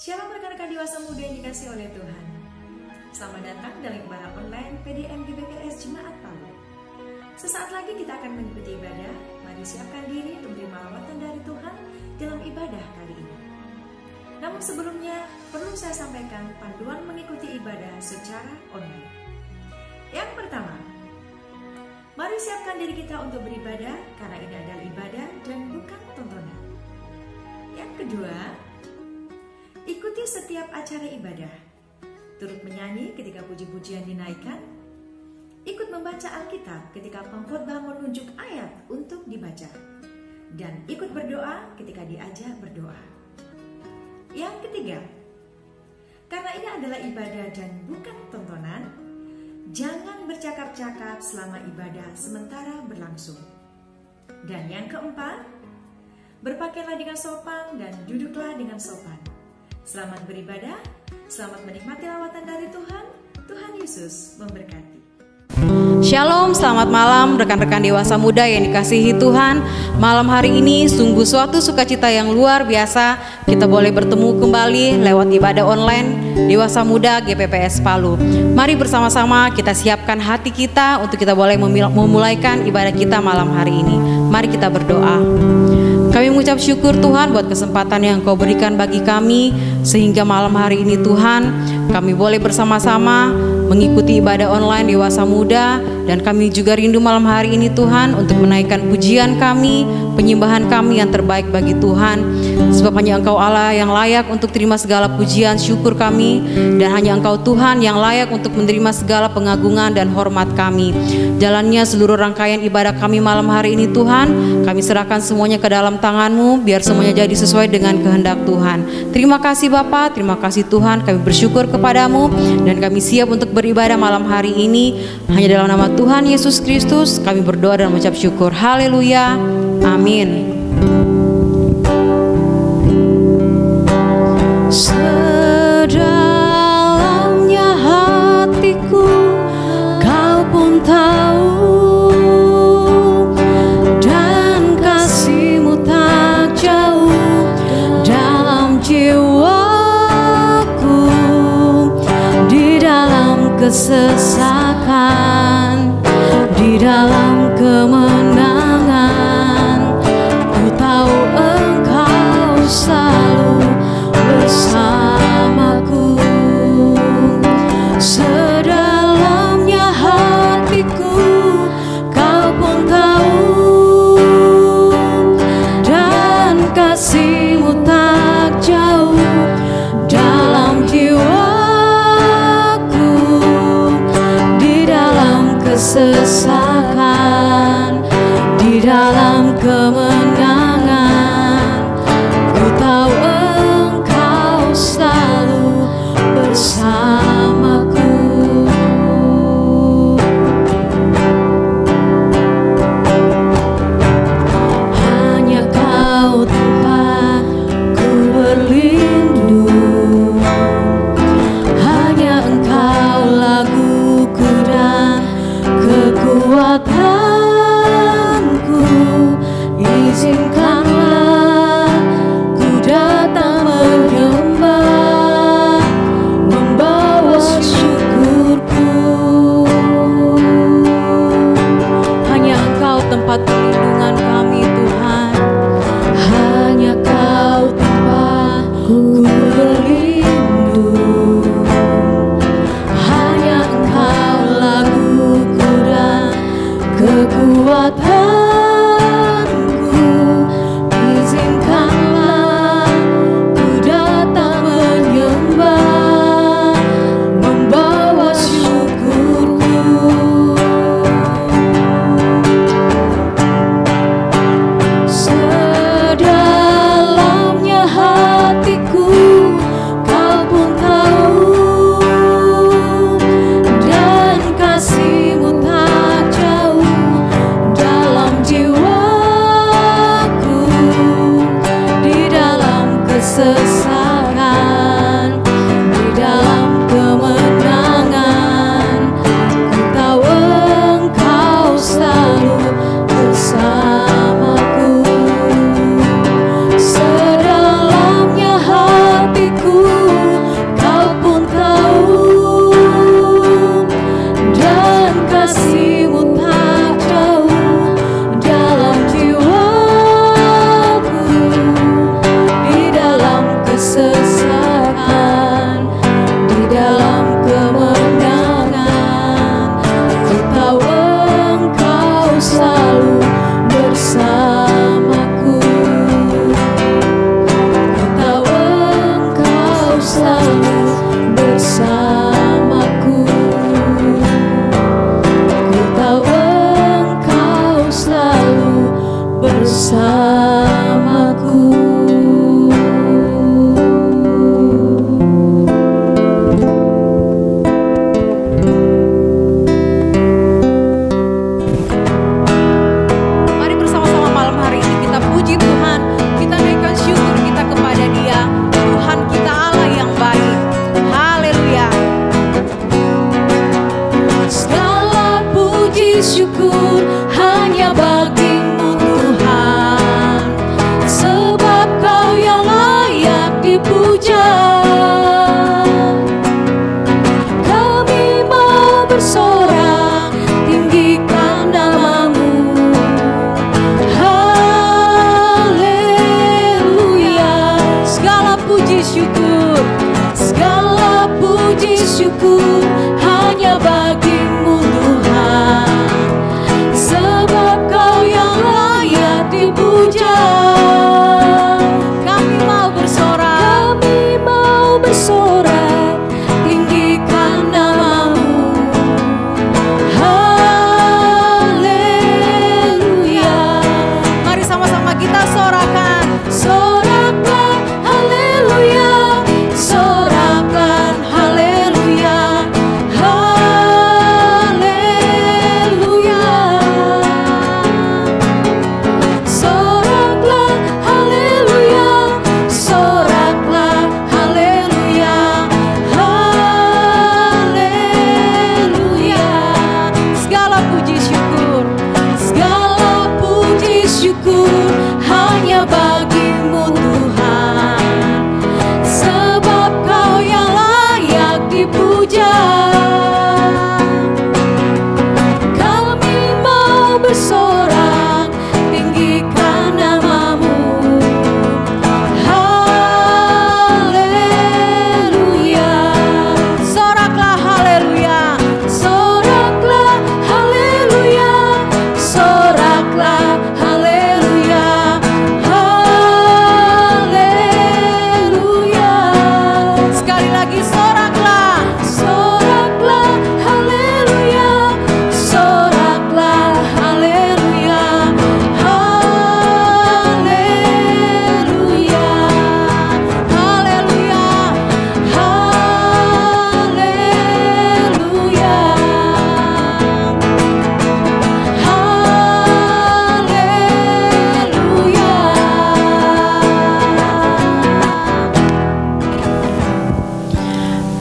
Shalom rekan-rekan dewasa muda yang dikasihi oleh Tuhan. Selamat datang dalam ibadah online PDM GBPS Jemaat Palu. Sesaat lagi kita akan mengikuti ibadah. Mari siapkan diri untuk menerima lawatan dari Tuhan dalam ibadah kali ini. Namun sebelumnya, perlu saya sampaikan panduan mengikuti ibadah secara online. Yang pertama, mari siapkan diri kita untuk beribadah karena ini adalah ibadah dan bukan tontonan. Yang kedua, ikuti setiap acara ibadah. Turut menyanyi ketika puji-pujian dinaikkan. Ikut membaca Alkitab ketika pengkhotbah menunjuk ayat untuk dibaca. Dan ikut berdoa ketika diajak berdoa. Yang ketiga, karena ini adalah ibadah dan bukan tontonan, jangan bercakap-cakap selama ibadah sementara berlangsung. Dan yang keempat, berpakaianlah dengan sopan dan duduklah dengan sopan. Selamat beribadah, selamat menikmati lawatan dari Tuhan. Tuhan Yesus memberkati. Shalom, selamat malam rekan-rekan dewasa muda yang dikasihi Tuhan. Malam hari ini sungguh suatu sukacita yang luar biasa. Kita boleh bertemu kembali lewat ibadah online Dewasa Muda GPPS Palu. Mari bersama-sama kita siapkan hati kita untuk kita boleh memulaikan ibadah kita malam hari ini. Mari kita berdoa. Kami mengucap syukur Tuhan buat kesempatan yang Kau berikan bagi kami, sehingga malam hari ini Tuhan kami boleh bersama-sama mengikuti ibadah online Dewasa Muda. Dan kami juga rindu malam hari ini Tuhan untuk menaikkan pujian kami, penyembahan kami yang terbaik bagi Tuhan. Sebab hanya Engkau Allah yang layak untuk terima segala pujian syukur kami, dan hanya Engkau Tuhan yang layak untuk menerima segala pengagungan dan hormat kami. Jalannya seluruh rangkaian ibadah kami malam hari ini Tuhan, kami serahkan semuanya ke dalam tangan-Mu, biar semuanya jadi sesuai dengan kehendak Tuhan. Terima kasih Bapa, terima kasih Tuhan, kami bersyukur kepadamu, dan kami siap untuk beribadah malam hari ini. Hanya dalam nama Tuhan Yesus Kristus kami berdoa dan mengucap syukur. Haleluya, amin. Sedalamnya hatiku Kau pun tahu, dan kasih-Mu tak jauh dalam jiwaku. Di dalam kesesakan, di dalam kemenangan, ku tahu Engkau selalu bersamaku. Sedalamnya hatiku Kau pun tahu, dan kasih-Mu tak jauh dalam jiwaku. Di dalam kesesakan,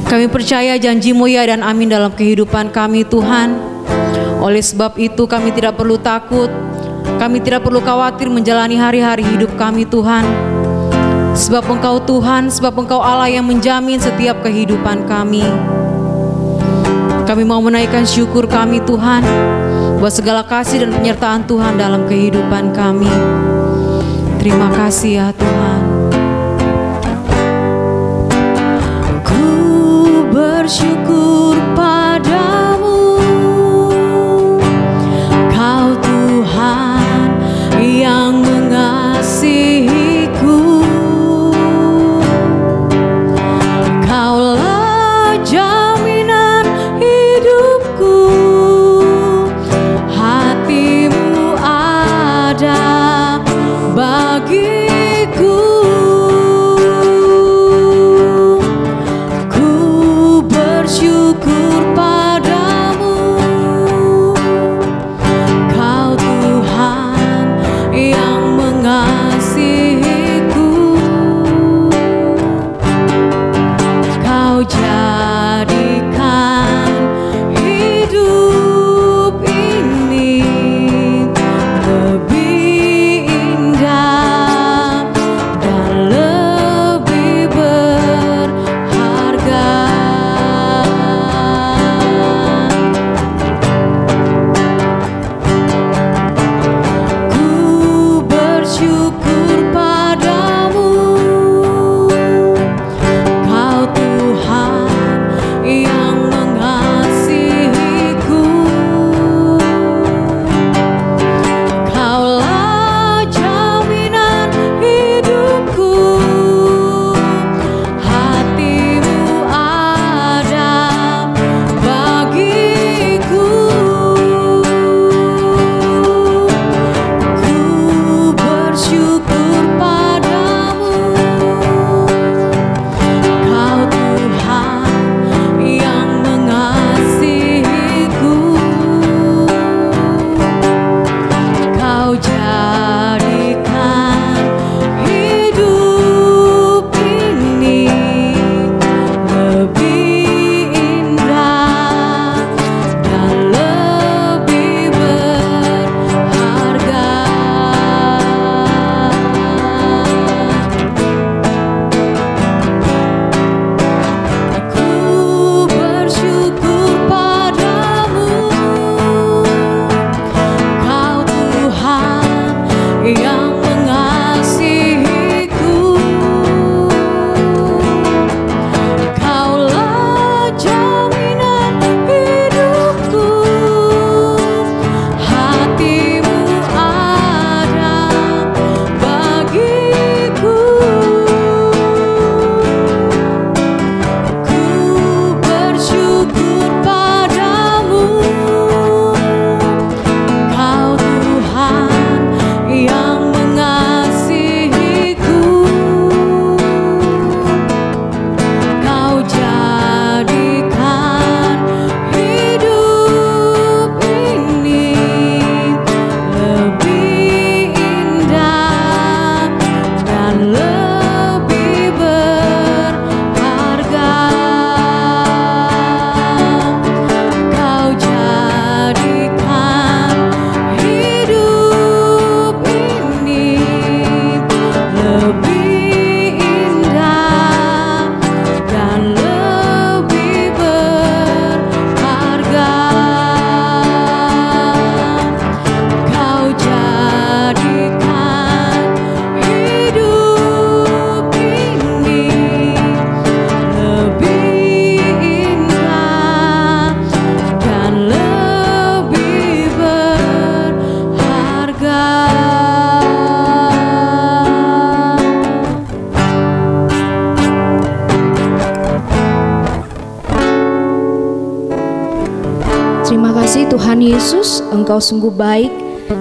Kami percaya janji-Mu ya dan amin dalam kehidupan kami Tuhan. Oleh sebab itu kami tidak perlu takut, kami tidak perlu khawatir menjalani hari-hari hidup kami Tuhan. Sebab Engkau Tuhan, sebab Engkau Allah yang menjamin setiap kehidupan kami. Kami mau menaikkan syukur kami Tuhan, buat segala kasih dan penyertaan Tuhan dalam kehidupan kami. Terima kasih ya Tuhan. Bersyukur padamu, Kau Tuhan yang mengasihiku. Kaulah jaminan hidupku, hati-Mu ada bagiku. Syukur padamu, Kau Tuhan yang mengasihiku. Kau jadikan hidup ini lebih indah dan lebih berharga. Terima kasih Tuhan Yesus, Engkau sungguh baik.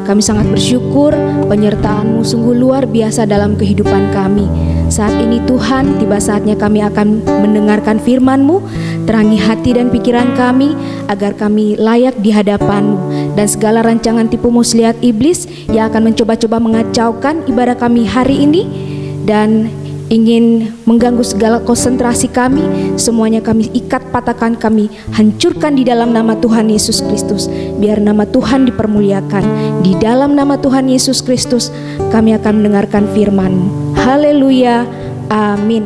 Kami sangat bersyukur penyertaan-Mu sungguh luar biasa dalam kehidupan kami. Saat ini Tuhan, tiba saatnya kami akan mendengarkan firman-Mu. Terangi hati dan pikiran kami agar kami layak di hadapan-Mu. Dan segala rancangan tipu muslihat iblis yang akan mencoba-coba mengacaukan ibadah kami hari ini dan ingin mengganggu segala konsentrasi kami, semuanya kami ikat, patahkan, kami hancurkan di dalam nama Tuhan Yesus Kristus. Biar nama Tuhan dipermuliakan. Di dalam nama Tuhan Yesus Kristus kami akan mendengarkan firman-Mu. Haleluya, amin.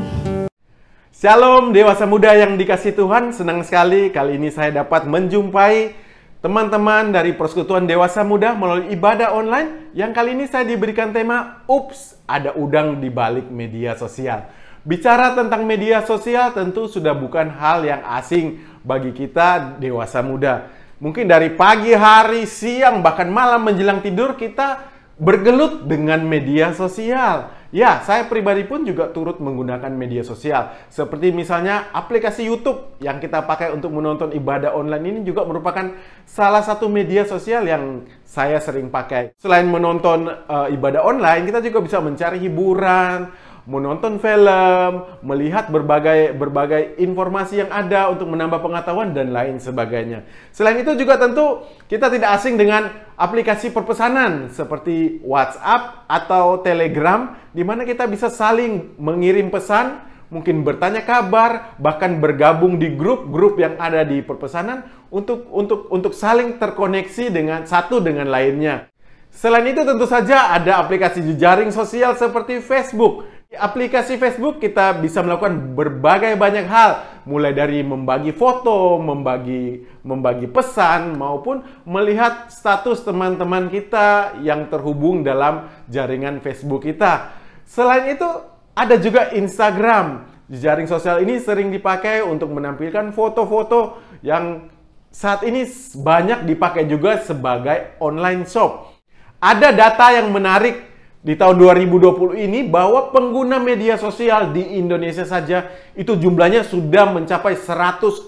Shalom dewasa muda yang dikasihi Tuhan, senang sekali kali ini saya dapat menjumpai teman-teman dari Persekutuan Dewasa Muda melalui ibadah online yang kali ini saya diberikan tema Ups, ada udang di balik media sosial. Bicara tentang media sosial tentu sudah bukan hal yang asing bagi kita dewasa muda. Mungkin dari pagi hari, siang, bahkan malam menjelang tidur kita bergelut dengan media sosial. Ya, saya pribadi pun juga turut menggunakan media sosial. Seperti misalnya aplikasi YouTube yang kita pakai untuk menonton ibadah online ini juga merupakan salah satu media sosial yang saya sering pakai. Selain menonton ibadah online, kita juga bisa mencari hiburan, menonton film, melihat berbagai informasi yang ada untuk menambah pengetahuan dan lain sebagainya. Selain itu juga tentu kita tidak asing dengan aplikasi perpesanan seperti WhatsApp atau Telegram, di mana kita bisa saling mengirim pesan, mungkin bertanya kabar, bahkan bergabung di grup-grup yang ada di perpesanan untuk saling terkoneksi dengan satu dengan lainnya. Selain itu tentu saja ada aplikasi jejaring sosial seperti Facebook. Di aplikasi Facebook kita bisa melakukan berbagai banyak hal, mulai dari membagi foto, membagi pesan, maupun melihat status teman-teman kita yang terhubung dalam jaringan Facebook kita. Selain itu ada juga Instagram. Jejaring sosial ini sering dipakai untuk menampilkan foto-foto yang saat ini banyak dipakai juga sebagai online shop. Ada data yang menarik di tahun 2020 ini bahwa pengguna media sosial di Indonesia saja itu jumlahnya sudah mencapai 160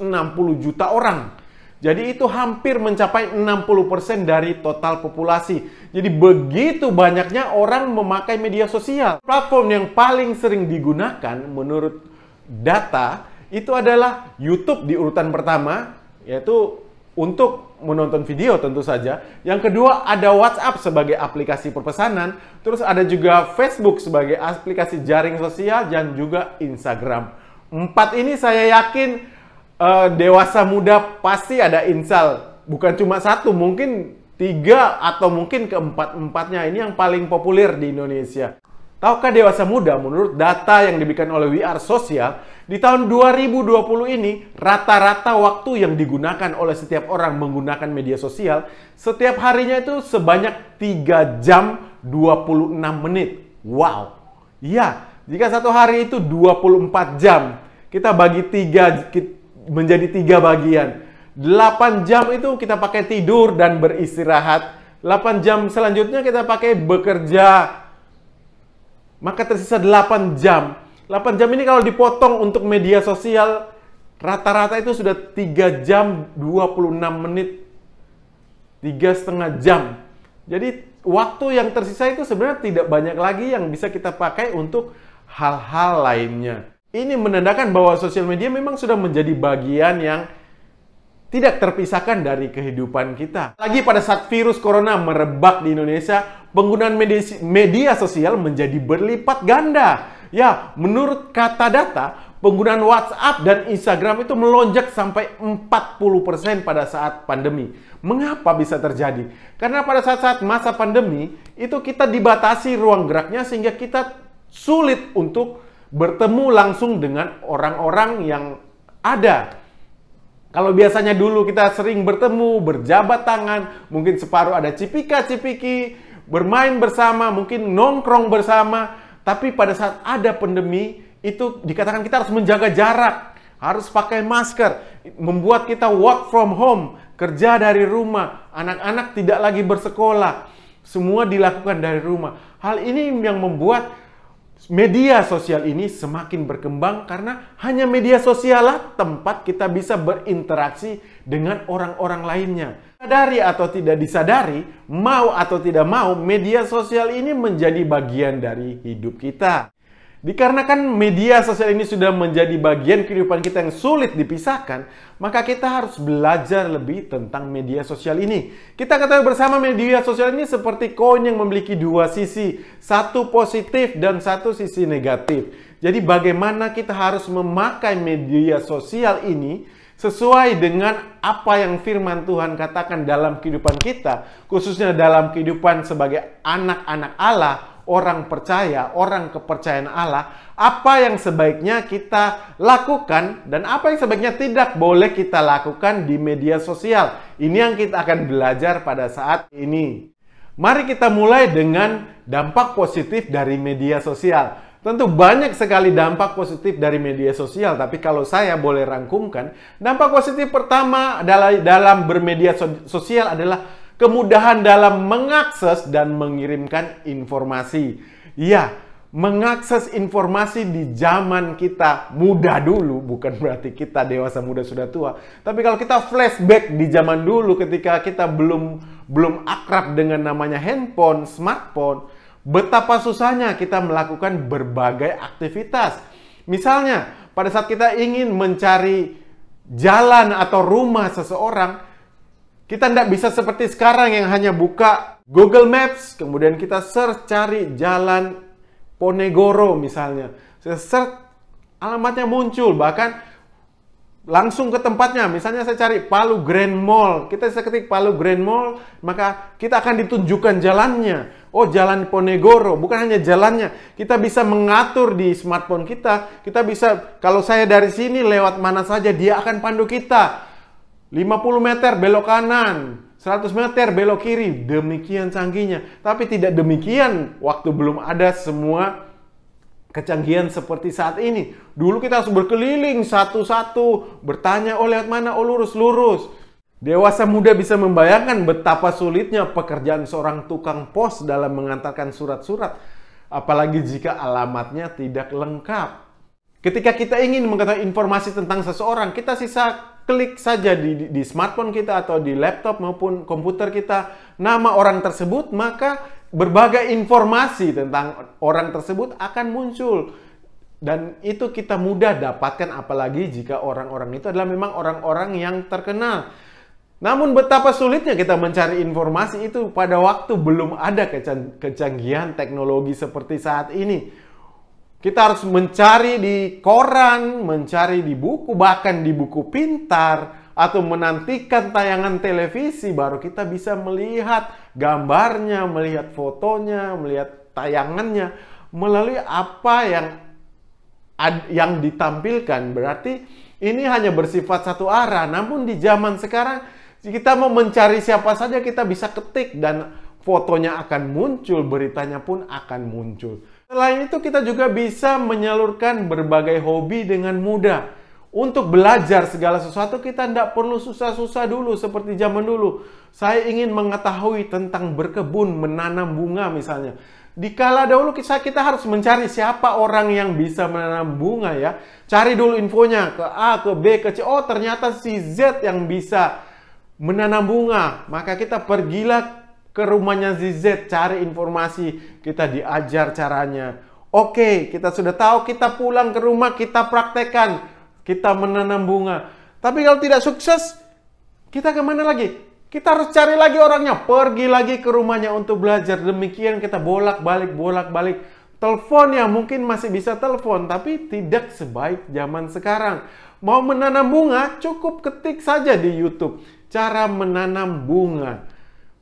juta orang. Jadi itu hampir mencapai 60% dari total populasi. Jadi begitu banyaknya orang memakai media sosial. Platform yang paling sering digunakan menurut data itu adalah YouTube di urutan pertama, yaitu untuk menonton video tentu saja. Yang kedua ada WhatsApp sebagai aplikasi perpesanan. Terus ada juga Facebook sebagai aplikasi jaring sosial dan juga Instagram. 4 ini saya yakin dewasa muda pasti ada install. Bukan cuma 1, mungkin 3 atau mungkin keempat-empatnya. Ini yang paling populer di Indonesia. Tahukah dewasa muda, menurut data yang diberikan oleh We Are Social, di tahun 2020 ini, rata-rata waktu yang digunakan oleh setiap orang menggunakan media sosial, setiap harinya itu sebanyak 3 jam 26 menit. Wow! Ya, jika satu hari itu 24 jam, kita bagi 3 menjadi 3 bagian. 8 jam itu kita pakai tidur dan beristirahat. 8 jam selanjutnya kita pakai bekerja. Maka tersisa 8 jam. 8 jam ini kalau dipotong untuk media sosial, rata-rata itu sudah 3 jam 26 menit. 3,5 jam. Jadi waktu yang tersisa itu sebenarnya tidak banyak lagi yang bisa kita pakai untuk hal-hal lainnya. Ini menandakan bahwa sosial media memang sudah menjadi bagian yang tidak terpisahkan dari kehidupan kita. Lagi pada saat virus corona merebak di Indonesia, penggunaan media sosial menjadi berlipat ganda. Ya, menurut kata data, penggunaan WhatsApp dan Instagram itu melonjak sampai 40% pada saat pandemi. Mengapa bisa terjadi? Karena pada saat-saat masa pandemi, itu kita dibatasi ruang geraknya sehingga kita sulit untuk bertemu langsung dengan orang-orang yang ada. Kalau biasanya dulu kita sering bertemu, berjabat tangan, mungkin separuh ada cipika-cipiki, bermain bersama, mungkin nongkrong bersama. Tapi pada saat ada pandemi, itu dikatakan kita harus menjaga jarak, harus pakai masker, membuat kita work from home, kerja dari rumah, anak-anak tidak lagi bersekolah, semua dilakukan dari rumah. Hal ini yang membuat media sosial ini semakin berkembang karena hanya media sosial lah tempat kita bisa berinteraksi dengan orang-orang lainnya. Sadari atau tidak disadari, mau atau tidak mau, media sosial ini menjadi bagian dari hidup kita. Dikarenakan media sosial ini sudah menjadi bagian kehidupan kita yang sulit dipisahkan, maka kita harus belajar lebih tentang media sosial ini. Kita ketahui bersama media sosial ini seperti koin yang memiliki 2 sisi, satu positif dan satu sisi negatif. Jadi bagaimana kita harus memakai media sosial ini sesuai dengan apa yang firman Tuhan katakan dalam kehidupan kita, khususnya dalam kehidupan sebagai anak-anak Allah, orang percaya, orang kepercayaan Allah, apa yang sebaiknya kita lakukan dan apa yang sebaiknya tidak boleh kita lakukan di media sosial. Ini yang kita akan belajar pada saat ini. Mari kita mulai dengan dampak positif dari media sosial. Tentu banyak sekali dampak positif dari media sosial, tapi kalau saya boleh rangkumkan, dampak positif pertama dalam bermedia sosial adalah kemudahan dalam mengakses dan mengirimkan informasi. Ya, mengakses informasi di zaman kita muda dulu, bukan berarti kita dewasa muda sudah tua. Tapi kalau kita flashback di zaman dulu ketika kita belum akrab dengan namanya handphone, smartphone, betapa susahnya kita melakukan berbagai aktivitas. Misalnya, pada saat kita ingin mencari jalan atau rumah seseorang, kita tidak bisa seperti sekarang yang hanya buka Google Maps, kemudian kita search cari jalan Ponegoro misalnya. Saya search, alamatnya muncul, bahkan langsung ke tempatnya. Misalnya saya cari Palu Grand Mall, kita bisa ketik Palu Grand Mall, maka kita akan ditunjukkan jalannya. Oh, jalan Ponegoro, bukan hanya jalannya. Kita bisa mengatur di smartphone kita. Kita bisa, kalau saya dari sini lewat mana saja, dia akan pandu kita. 50 meter belok kanan, 100 meter belok kiri, demikian canggihnya. Tapi tidak demikian waktu belum ada semua kecanggihan seperti saat ini. Dulu kita harus berkeliling satu-satu, bertanya, oh lewat mana, oh lurus-lurus. Dewasa muda bisa membayangkan betapa sulitnya pekerjaan seorang tukang pos dalam mengantarkan surat-surat, apalagi jika alamatnya tidak lengkap. Ketika kita ingin mengetahui informasi tentang seseorang, kita sisa klik saja di smartphone kita atau di laptop maupun komputer kita nama orang tersebut, maka berbagai informasi tentang orang tersebut akan muncul. Dan itu kita mudah dapatkan, apalagi jika orang-orang itu adalah memang orang-orang yang terkenal. Namun betapa sulitnya kita mencari informasi itu pada waktu belum ada kecanggihan teknologi seperti saat ini. Kita harus mencari di koran, mencari di buku, bahkan di buku pintar, atau menantikan tayangan televisi baru kita bisa melihat gambarnya, melihat fotonya, melihat tayangannya melalui apa yang ditampilkan. Berarti ini hanya bersifat satu arah. Namun di zaman sekarang kita mau mencari siapa saja kita bisa ketik dan fotonya akan muncul, beritanya pun akan muncul. Selain itu kita juga bisa menyalurkan berbagai hobi dengan mudah. Untuk belajar segala sesuatu kita tidak perlu susah-susah dulu seperti zaman dulu. Saya ingin mengetahui tentang berkebun, menanam bunga misalnya. Dikala dahulu kita harus mencari siapa orang yang bisa menanam bunga ya. Cari dulu infonya ke A, ke B, ke C. Oh ternyata si Z yang bisa menanam bunga. Maka kita pergilah ke rumahnya ZZ, cari informasi, kita diajar caranya. Oke, kita sudah tahu, kita pulang ke rumah, kita praktekkan, kita menanam bunga. Tapi kalau tidak sukses, kita kemana lagi? Kita harus cari lagi orangnya, pergi lagi ke rumahnya untuk belajar. Demikian kita bolak-balik. Telepon ya mungkin masih bisa telepon, tapi tidak sebaik zaman sekarang. Mau menanam bunga, cukup ketik saja di YouTube, cara menanam bunga.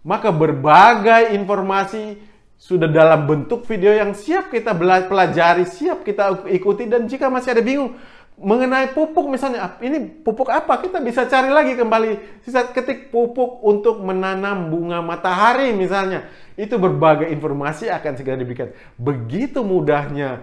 Maka berbagai informasi sudah dalam bentuk video yang siap kita pelajari, siap kita ikuti. Dan jika masih ada bingung mengenai pupuk misalnya, ini pupuk apa? Kita bisa cari lagi kembali. Sisa ketik pupuk untuk menanam bunga matahari misalnya. Itu berbagai informasi akan segera diberikan. Begitu mudahnya.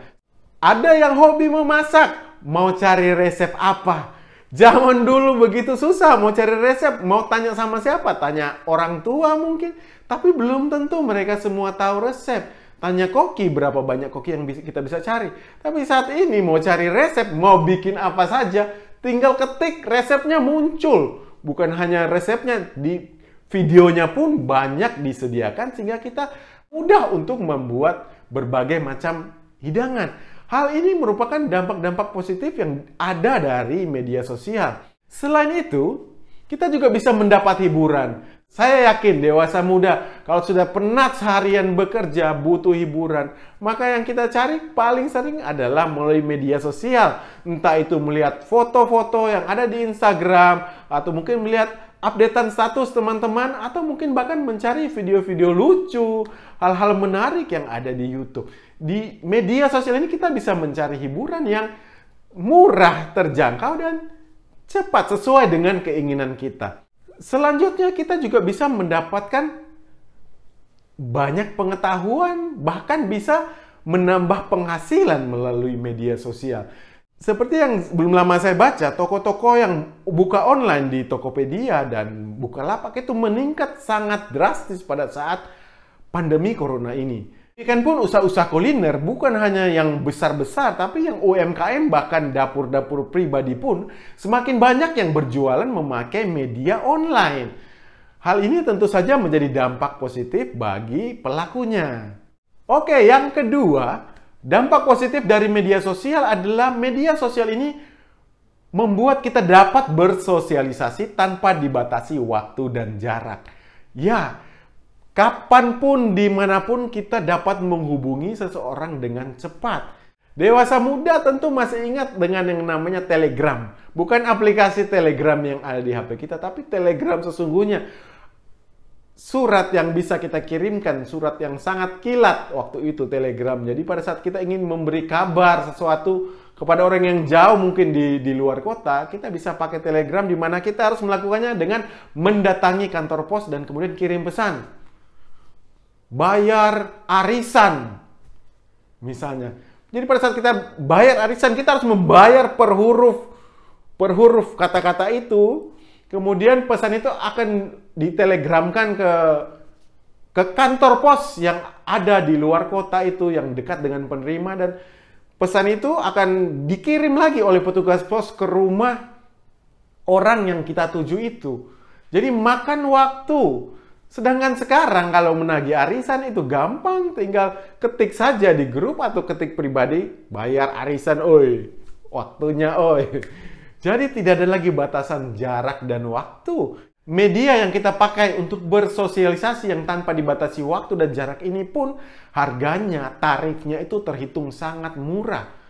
Ada yang hobi memasak, mau cari resep apa? Zaman dulu begitu susah, mau cari resep, mau tanya sama siapa? Tanya orang tua mungkin, tapi belum tentu mereka semua tahu resep. Tanya koki, berapa banyak koki yang kita bisa cari. Tapi saat ini mau cari resep, mau bikin apa saja, tinggal ketik, resepnya muncul. Bukan hanya resepnya, di videonya pun banyak disediakan sehingga kita mudah untuk membuat berbagai macam hidangan. Hal ini merupakan dampak-dampak positif yang ada dari media sosial. Selain itu, kita juga bisa mendapat hiburan. Saya yakin dewasa muda kalau sudah penat seharian bekerja, butuh hiburan, maka yang kita cari paling sering adalah melalui media sosial. Entah itu melihat foto-foto yang ada di Instagram, atau mungkin melihat updatean status teman-teman, atau mungkin bahkan mencari video-video lucu, hal-hal menarik yang ada di YouTube. Di media sosial ini kita bisa mencari hiburan yang murah, terjangkau, dan cepat sesuai dengan keinginan kita. Selanjutnya kita juga bisa mendapatkan banyak pengetahuan, bahkan bisa menambah penghasilan melalui media sosial. Seperti yang belum lama saya baca, toko-toko yang buka online di Tokopedia dan Bukalapak itu meningkat sangat drastis pada saat pandemi corona ini. Ikan pun usaha-usaha kuliner bukan hanya yang besar-besar, tapi yang UMKM bahkan dapur-dapur pribadi pun semakin banyak yang berjualan memakai media online. Hal ini tentu saja menjadi dampak positif bagi pelakunya. Oke, yang kedua, dampak positif dari media sosial adalah media sosial ini membuat kita dapat bersosialisasi tanpa dibatasi waktu dan jarak. Ya, kapanpun, dimanapun kita dapat menghubungi seseorang dengan cepat. Dewasa muda tentu masih ingat dengan yang namanya Telegram. Bukan aplikasi Telegram yang ada di HP kita, tapi Telegram sesungguhnya. Surat yang bisa kita kirimkan, surat yang sangat kilat waktu itu Telegram. Jadi pada saat kita ingin memberi kabar sesuatu kepada orang yang jauh mungkin di luar kota, kita bisa pakai Telegram, di mana kita harus melakukannya dengan mendatangi kantor pos dan kemudian kirim pesan. Bayar arisan misalnya. Jadi pada saat kita bayar arisan, kita harus membayar per huruf kata-kata itu. Kemudian pesan itu akan ditelegramkan ke kantor pos yang ada di luar kota itu, yang dekat dengan penerima, dan pesan itu akan dikirim lagi oleh petugas pos ke rumah orang yang kita tuju itu. Jadi makan waktu. Sedangkan sekarang kalau menagih arisan itu gampang, tinggal ketik saja di grup atau ketik pribadi, bayar arisan, oi, waktunya, oi. Jadi tidak ada lagi batasan jarak dan waktu. Media yang kita pakai untuk bersosialisasi yang tanpa dibatasi waktu dan jarak ini pun harganya, tarifnya itu terhitung sangat murah.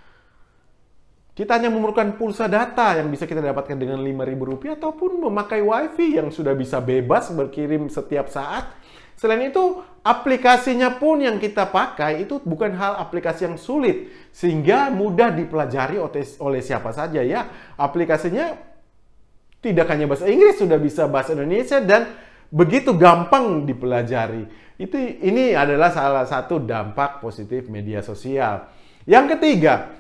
Kita hanya memerlukan pulsa data yang bisa kita dapatkan dengan Rp5.000 ataupun memakai wifi yang sudah bisa bebas berkirim setiap saat. Selain itu, aplikasinya pun yang kita pakai itu bukan hal aplikasi yang sulit, sehingga mudah dipelajari oleh siapa saja ya. Aplikasinya tidak hanya bahasa Inggris, sudah bisa bahasa Indonesia dan begitu gampang dipelajari. Ini adalah salah satu dampak positif media sosial. Yang ketiga,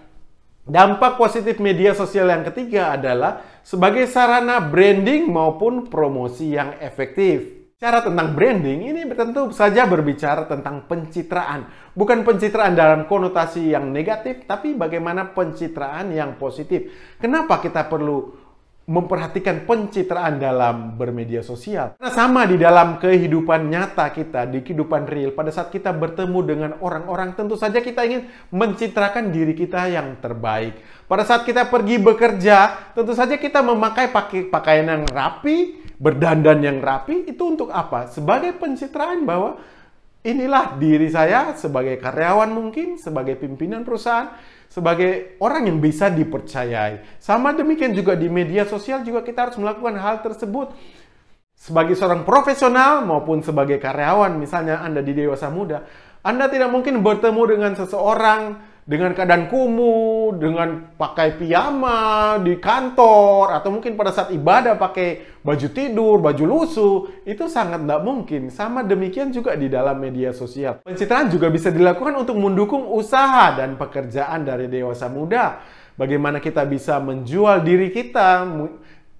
dampak positif media sosial yang ketiga adalah sebagai sarana branding maupun promosi yang efektif. Cara tentang branding ini tentu saja berbicara tentang pencitraan. Bukan pencitraan dalam konotasi yang negatif, tapi bagaimana pencitraan yang positif. Kenapa kita perlu memperhatikan pencitraan dalam bermedia sosial? Karena sama di dalam kehidupan nyata kita, di kehidupan real, pada saat kita bertemu dengan orang-orang, tentu saja kita ingin mencitrakan diri kita yang terbaik. Pada saat kita pergi bekerja, tentu saja kita memakai pakaian yang rapi, berdandan yang rapi. Itu untuk apa? Sebagai pencitraan bahwa inilah diri saya sebagai karyawan mungkin, sebagai pimpinan perusahaan, sebagai orang yang bisa dipercayai. Sama demikian juga di media sosial juga kita harus melakukan hal tersebut. Sebagai seorang profesional maupun sebagai karyawan, misalnya Anda di dewasa muda, Anda tidak mungkin bertemu dengan seseorang dengan keadaan kumuh, dengan pakai piyama di kantor, atau mungkin pada saat ibadah pakai baju tidur, baju lusuh. Itu sangat tidak mungkin. Sama demikian juga di dalam media sosial. Pencitraan juga bisa dilakukan untuk mendukung usaha dan pekerjaan dari dewasa muda. Bagaimana kita bisa menjual diri kita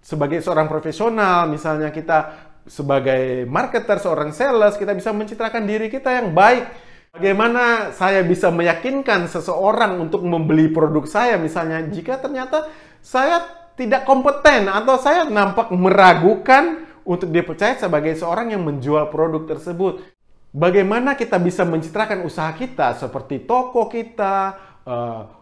sebagai seorang profesional, misalnya kita sebagai marketer, seorang sales, kita bisa mencitrakan diri kita yang baik. Bagaimana saya bisa meyakinkan seseorang untuk membeli produk saya, misalnya jika ternyata saya tidak kompeten atau saya nampak meragukan untuk dipercaya sebagai seorang yang menjual produk tersebut. Bagaimana kita bisa mencitrakan usaha kita seperti toko kita,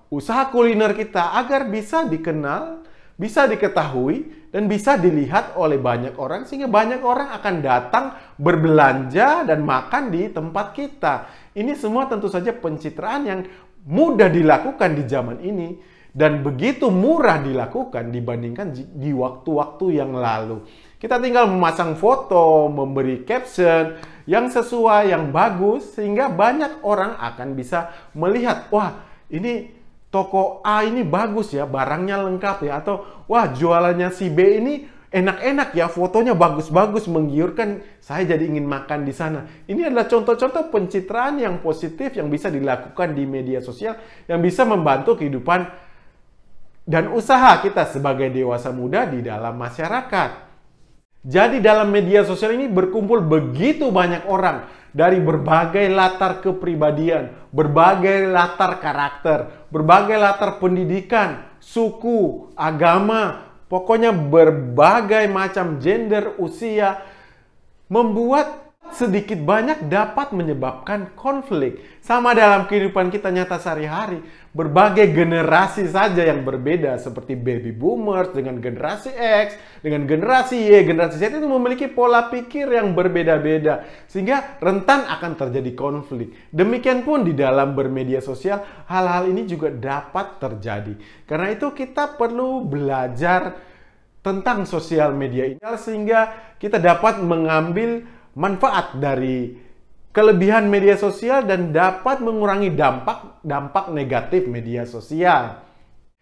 usaha kuliner kita agar bisa dikenal bisa diketahui dan bisa dilihat oleh banyak orang, sehingga banyak orang akan datang berbelanja dan makan di tempat kita. Ini semua tentu saja pencitraan yang mudah dilakukan di zaman ini dan begitu murah dilakukan dibandingkan di waktu-waktu yang lalu. Kita tinggal memasang foto, memberi caption yang sesuai, yang bagus, sehingga banyak orang akan bisa melihat, wah ini toko A ini bagus ya, barangnya lengkap ya, atau wah jualannya si B ini enak-enak ya, fotonya bagus-bagus, menggiurkan, saya jadi ingin makan di sana. Ini adalah contoh-contoh pencitraan yang positif yang bisa dilakukan di media sosial, yang bisa membantu kehidupan dan usaha kita sebagai dewasa muda di dalam masyarakat. Jadi dalam media sosial ini berkumpul begitu banyak orang dari berbagai latar kepribadian, berbagai latar karakter, berbagai latar pendidikan, suku, agama, pokoknya berbagai macam gender, usia, membuat sedikit banyak dapat menyebabkan konflik. Sama dalam kehidupan kita nyata sehari-hari, berbagai generasi saja yang berbeda seperti baby boomers dengan generasi X, dengan generasi Y, generasi Z itu memiliki pola pikir yang berbeda-beda sehingga rentan akan terjadi konflik. Demikian pun di dalam bermedia sosial, hal-hal ini juga dapat terjadi. Karena itu kita perlu belajar tentang sosial media ini sehingga kita dapat mengambil manfaat dari kelebihan media sosial dan dapat mengurangi dampak negatif media sosial.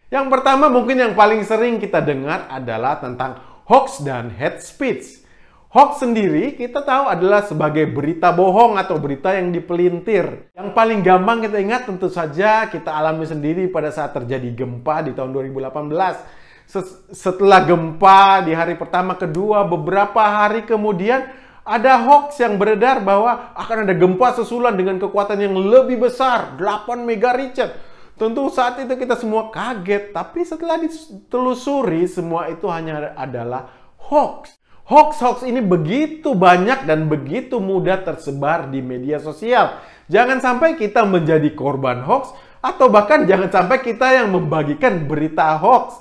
Yang pertama mungkin yang paling sering kita dengar adalah tentang hoax dan hate speech. Hoax sendiri kita tahu adalah sebagai berita bohong atau berita yang dipelintir. Yang paling gampang kita ingat tentu saja kita alami sendiri pada saat terjadi gempa di tahun 2018. Setelah gempa di hari pertama, kedua, beberapa hari kemudian ada hoax yang beredar bahwa akan ada gempa susulan dengan kekuatan yang lebih besar, 8 mega Richter. Tentu saat itu kita semua kaget, tapi setelah ditelusuri semua itu hanya adalah hoax. Hoax ini begitu banyak dan begitu mudah tersebar di media sosial. Jangan sampai kita menjadi korban hoax atau bahkan jangan sampai kita yang membagikan berita hoax.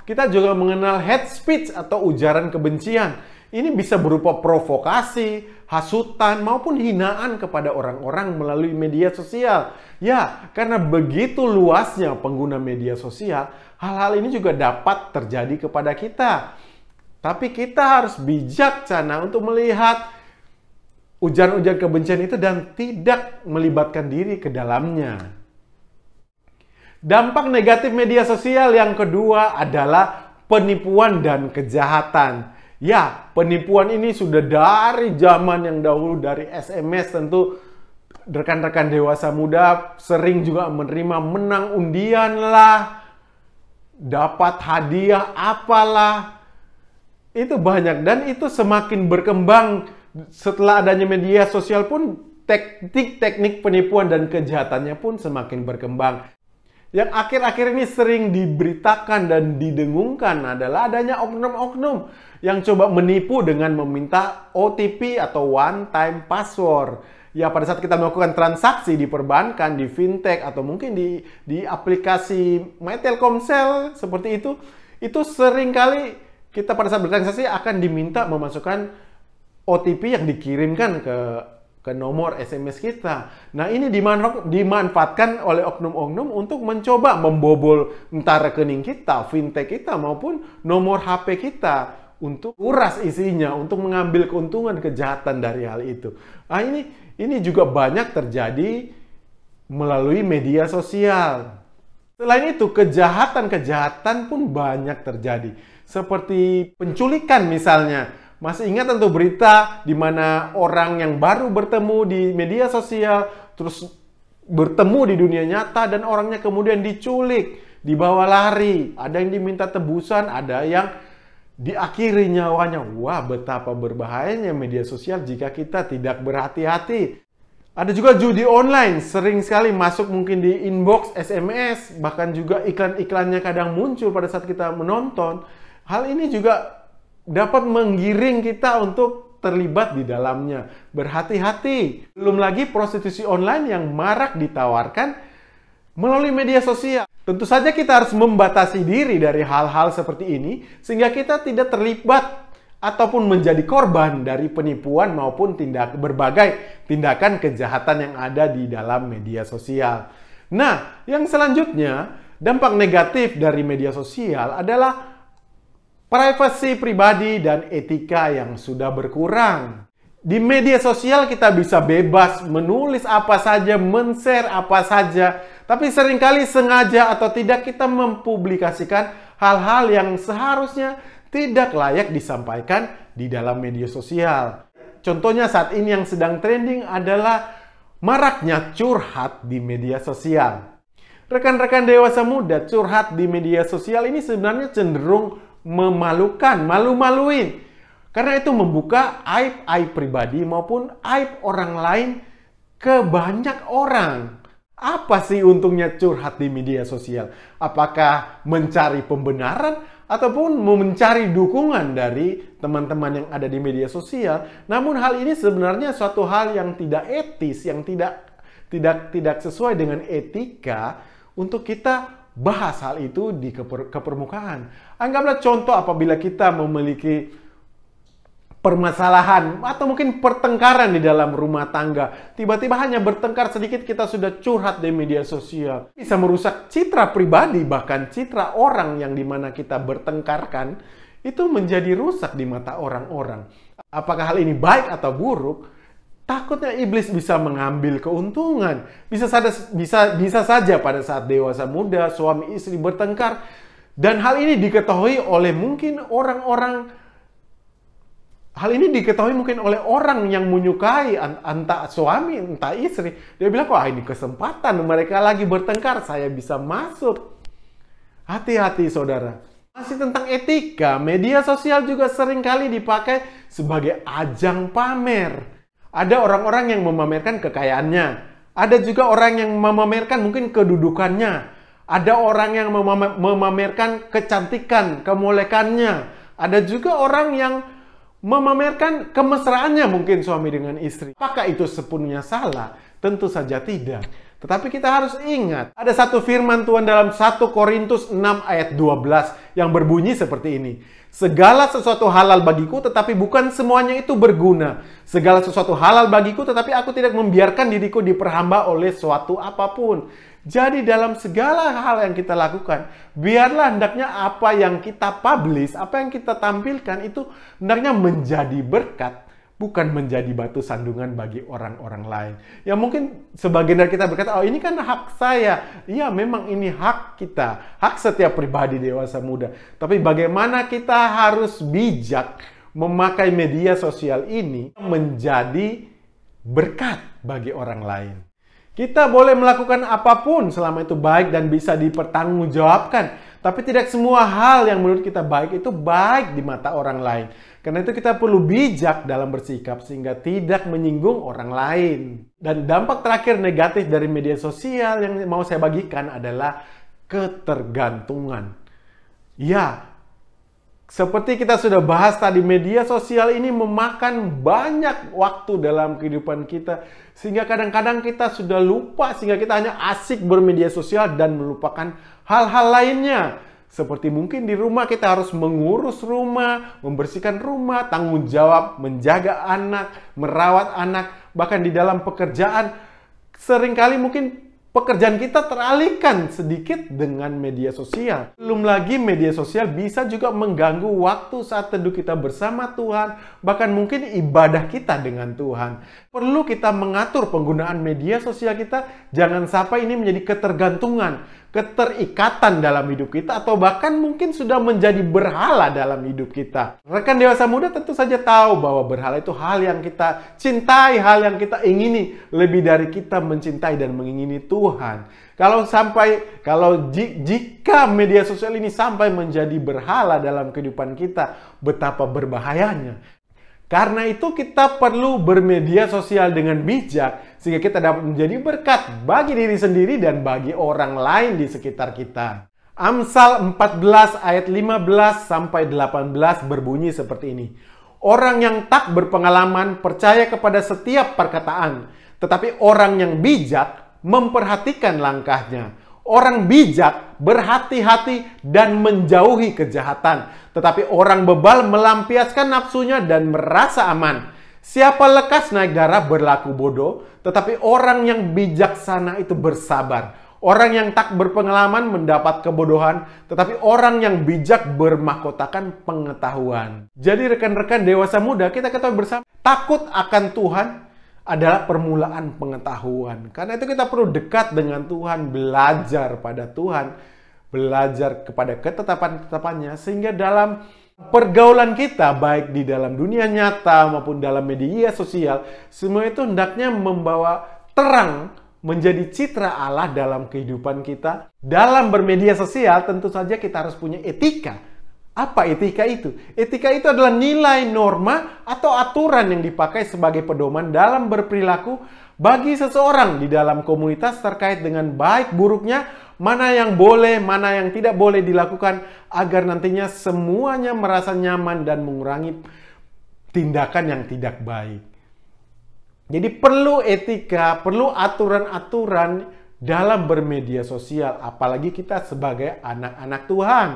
Kita juga mengenal hate speech atau ujaran kebencian. Ini bisa berupa provokasi, hasutan, maupun hinaan kepada orang-orang melalui media sosial. Ya, karena begitu luasnya pengguna media sosial, hal-hal ini juga dapat terjadi kepada kita. Tapi kita harus bijaksana untuk melihat ujaran-ujaran kebencian itu dan tidak melibatkan diri ke dalamnya. Dampak negatif media sosial yang kedua adalah penipuan dan kejahatan. Ya, penipuan ini sudah dari zaman yang dahulu, dari SMS. Tentu rekan-rekan dewasa muda sering juga menerima menang undian lah, dapat hadiah apalah. Itu banyak dan itu semakin berkembang setelah adanya media sosial pun teknik penipuan dan kejahatannya pun semakin berkembang. Yang akhir-akhir ini sering diberitakan dan didengungkan adalah adanya oknum-oknum yang coba menipu dengan meminta OTP atau one time password. Ya, pada saat kita melakukan transaksi di perbankan, di fintech, atau mungkin di aplikasi My Telkomsel seperti itu seringkali kita pada saat bertransaksi akan diminta memasukkan OTP yang dikirimkan ke nomor SMS kita. Nah, ini dimanfaatkan oleh oknum-oknum untuk mencoba membobol entah rekening kita, fintech kita, maupun nomor HP kita untuk kuras isinya, untuk mengambil keuntungan kejahatan dari hal itu. Nah, ini juga banyak terjadi melalui media sosial. Selain itu, kejahatan-kejahatan pun banyak terjadi. Seperti penculikan misalnya. Masih ingat tentu berita di mana orang yang baru bertemu di media sosial, terus bertemu di dunia nyata dan orangnya kemudian diculik, dibawa lari. Ada yang diminta tebusan, ada yang diakhiri nyawanya. Wah, betapa berbahayanya media sosial jika kita tidak berhati-hati. Ada juga judi online, sering sekali masuk mungkin di inbox SMS, bahkan juga iklan-iklannya kadang muncul pada saat kita menonton. Hal ini juga dapat menggiring kita untuk terlibat di dalamnya. Berhati-hati. Belum lagi prostitusi online yang marak ditawarkan melalui media sosial. Tentu saja kita harus membatasi diri dari hal-hal seperti ini sehingga kita tidak terlibat ataupun menjadi korban dari penipuan maupun berbagai tindakan kejahatan yang ada di dalam media sosial. Nah, yang selanjutnya, dampak negatif dari media sosial adalah privasi pribadi dan etika yang sudah berkurang. Di media sosial kita bisa bebas menulis apa saja, men-share apa saja, tapi seringkali sengaja atau tidak kita mempublikasikan hal-hal yang seharusnya tidak layak disampaikan di dalam media sosial. Contohnya saat ini yang sedang trending adalah maraknya curhat di media sosial. Rekan-rekan dewasa muda, curhat di media sosial ini sebenarnya cenderung memalukan, malu-maluin. Karena itu membuka aib-aib pribadi maupun aib orang lain ke banyak orang. Apa sih untungnya curhat di media sosial? Apakah mencari pembenaran ataupun mencari dukungan dari teman-teman yang ada di media sosial? Namun hal ini sebenarnya suatu hal yang tidak etis, yang tidak sesuai dengan etika untuk kita bahas hal itu di permukaan. Anggaplah contoh apabila kita memiliki permasalahan atau mungkin pertengkaran di dalam rumah tangga. Tiba-tiba hanya bertengkar sedikit kita sudah curhat di media sosial. Bisa merusak citra pribadi, bahkan citra orang yang dimana kita bertengkarkan itu menjadi rusak di mata orang-orang. Apakah hal ini baik atau buruk? Takutnya iblis bisa mengambil keuntungan. Bisa saja pada saat dewasa muda, suami istri bertengkar. Dan hal ini diketahui oleh mungkin oleh orang yang menyukai entah suami, entah istri. Dia bilang, wah ini kesempatan mereka lagi bertengkar, saya bisa masuk. Hati-hati saudara. Masih tentang etika, media sosial juga seringkali dipakai sebagai ajang pamer. Ada orang-orang yang memamerkan kekayaannya. Ada juga orang yang memamerkan mungkin kedudukannya. Ada orang yang memamerkan kecantikan, kemolekannya. Ada juga orang yang memamerkan kemesraannya mungkin suami dengan istri. Apakah itu sepenuhnya salah? Tentu saja tidak. Tetapi kita harus ingat, ada satu firman Tuhan dalam 1 Korintus 6 ayat 12 yang berbunyi seperti ini. Segala sesuatu halal bagiku, tetapi bukan semuanya itu berguna. Segala sesuatu halal bagiku, tetapi aku tidak membiarkan diriku diperhamba oleh suatu apapun. Jadi dalam segala hal yang kita lakukan, biarlah hendaknya apa yang kita publish, apa yang kita tampilkan itu hendaknya menjadi berkat, bukan menjadi batu sandungan bagi orang-orang lain. Ya mungkin sebagian dari kita berkata, oh ini kan hak saya. Iya memang ini hak kita, hak setiap pribadi dewasa muda. Tapi bagaimana kita harus bijak memakai media sosial ini menjadi berkat bagi orang lain. Kita boleh melakukan apapun selama itu baik dan bisa dipertanggungjawabkan. Tapi tidak semua hal yang menurut kita baik itu baik di mata orang lain. Karena itu kita perlu bijak dalam bersikap sehingga tidak menyinggung orang lain. Dan dampak terakhir negatif dari media sosial yang mau saya bagikan adalah ketergantungan. Ya, seperti kita sudah bahas tadi, media sosial ini memakan banyak waktu dalam kehidupan kita. Sehingga kadang-kadang kita sudah lupa, sehingga kita hanya asik bermedia sosial dan melupakan hal-hal lainnya. Seperti mungkin di rumah kita harus mengurus rumah, membersihkan rumah, tanggung jawab, menjaga anak, merawat anak. Bahkan di dalam pekerjaan, seringkali mungkin pekerjaan kita teralihkan sedikit dengan media sosial. Belum lagi media sosial bisa juga mengganggu waktu saat teduh kita bersama Tuhan, bahkan mungkin ibadah kita dengan Tuhan. Perlu kita mengatur penggunaan media sosial kita, jangan sampai ini menjadi ketergantungan, keterikatan dalam hidup kita, atau bahkan mungkin sudah menjadi berhala dalam hidup kita. Rekan dewasa muda tentu saja tahu bahwa berhala itu hal yang kita cintai, hal yang kita ingini, lebih dari kita mencintai dan mengingini Tuhan. Jika media sosial ini sampai menjadi berhala dalam kehidupan kita, betapa berbahayanya. Karena itu kita perlu bermedia sosial dengan bijak sehingga kita dapat menjadi berkat bagi diri sendiri dan bagi orang lain di sekitar kita. Amsal 14 ayat 15 sampai 18 berbunyi seperti ini. Orang yang tak berpengalaman percaya kepada setiap perkataan, tetapi orang yang bijak memperhatikan langkahnya. Orang bijak berhati-hati dan menjauhi kejahatan, tetapi orang bebal melampiaskan nafsunya dan merasa aman. Siapa lekas naik darah berlaku bodoh, tetapi orang yang bijaksana itu bersabar. Orang yang tak berpengalaman mendapat kebodohan, tetapi orang yang bijak bermahkotakan pengetahuan. Jadi rekan-rekan dewasa muda, kita ketahui bersama, takut akan Tuhan adalah permulaan pengetahuan. Karena itu kita perlu dekat dengan Tuhan, belajar pada Tuhan, belajar kepada ketetapan-ketetapannya, sehingga dalam pergaulan kita, baik di dalam dunia nyata maupun dalam media sosial, semua itu hendaknya membawa terang, menjadi citra Allah dalam kehidupan kita. Dalam bermedia sosial tentu saja kita harus punya etika. Apa etika itu? Etika itu adalah nilai, norma, atau aturan yang dipakai sebagai pedoman dalam berperilaku bagi seseorang di dalam komunitas terkait dengan baik buruknya, mana yang boleh, mana yang tidak boleh dilakukan, agar nantinya semuanya merasa nyaman dan mengurangi tindakan yang tidak baik. Jadi perlu etika, perlu aturan-aturan dalam bermedia sosial, apalagi kita sebagai anak-anak Tuhan.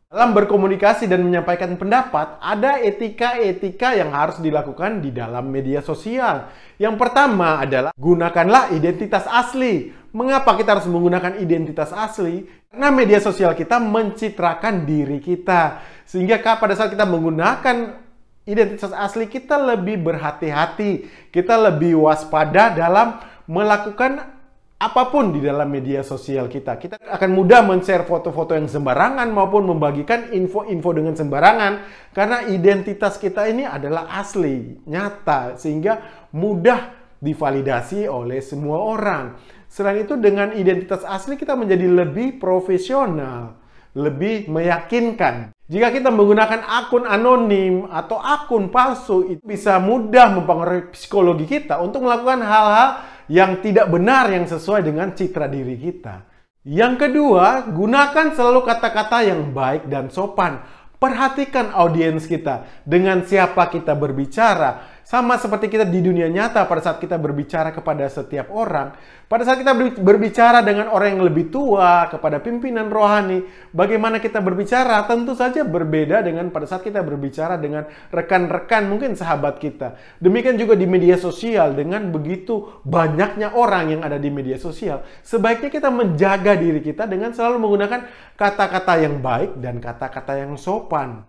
Dalam berkomunikasi dan menyampaikan pendapat, ada etika-etika yang harus dilakukan di dalam media sosial. Yang pertama adalah gunakanlah identitas asli. Mengapa kita harus menggunakan identitas asli? Karena media sosial kita mencitrakan diri kita. Sehingga pada saat kita menggunakan identitas asli, kita lebih berhati-hati, kita lebih waspada dalam melakukan apapun di dalam media sosial kita. Kita akan mudah men-share foto-foto yang sembarangan maupun membagikan info-info dengan sembarangan, karena identitas kita ini adalah asli, nyata, sehingga mudah divalidasi oleh semua orang. Selain itu, dengan identitas asli kita menjadi lebih profesional, lebih meyakinkan. Jika kita menggunakan akun anonim atau akun palsu, itu bisa mudah mempengaruhi psikologi kita untuk melakukan hal-hal yang tidak benar yang sesuai dengan citra diri kita. Yang kedua, gunakan selalu kata-kata yang baik dan sopan. Perhatikan audiens kita, dengan siapa kita berbicara. Sama seperti kita di dunia nyata pada saat kita berbicara kepada setiap orang. Pada saat kita berbicara dengan orang yang lebih tua, kepada pimpinan rohani, bagaimana kita berbicara tentu saja berbeda dengan pada saat kita berbicara dengan rekan-rekan, mungkin sahabat kita. Demikian juga di media sosial, dengan begitu banyaknya orang yang ada di media sosial, sebaiknya kita menjaga diri kita dengan selalu menggunakan kata-kata yang baik dan kata-kata yang sopan.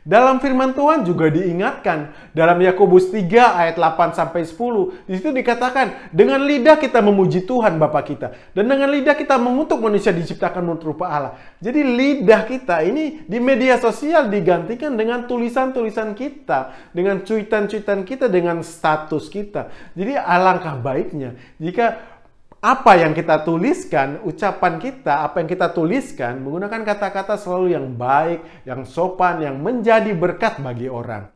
Dalam firman Tuhan juga diingatkan dalam Yakobus 3 ayat 8-10. Di situ dikatakan, dengan lidah kita memuji Tuhan Bapa kita, dan dengan lidah kita mengutuk manusia diciptakan menurut rupa Allah. Jadi lidah kita ini di media sosial digantikan dengan tulisan-tulisan kita, dengan cuitan-cuitan kita, dengan status kita. Jadi alangkah baiknya jika apa yang kita tuliskan, ucapan kita, apa yang kita tuliskan, menggunakan kata-kata selalu yang baik, yang sopan, yang menjadi berkat bagi orang.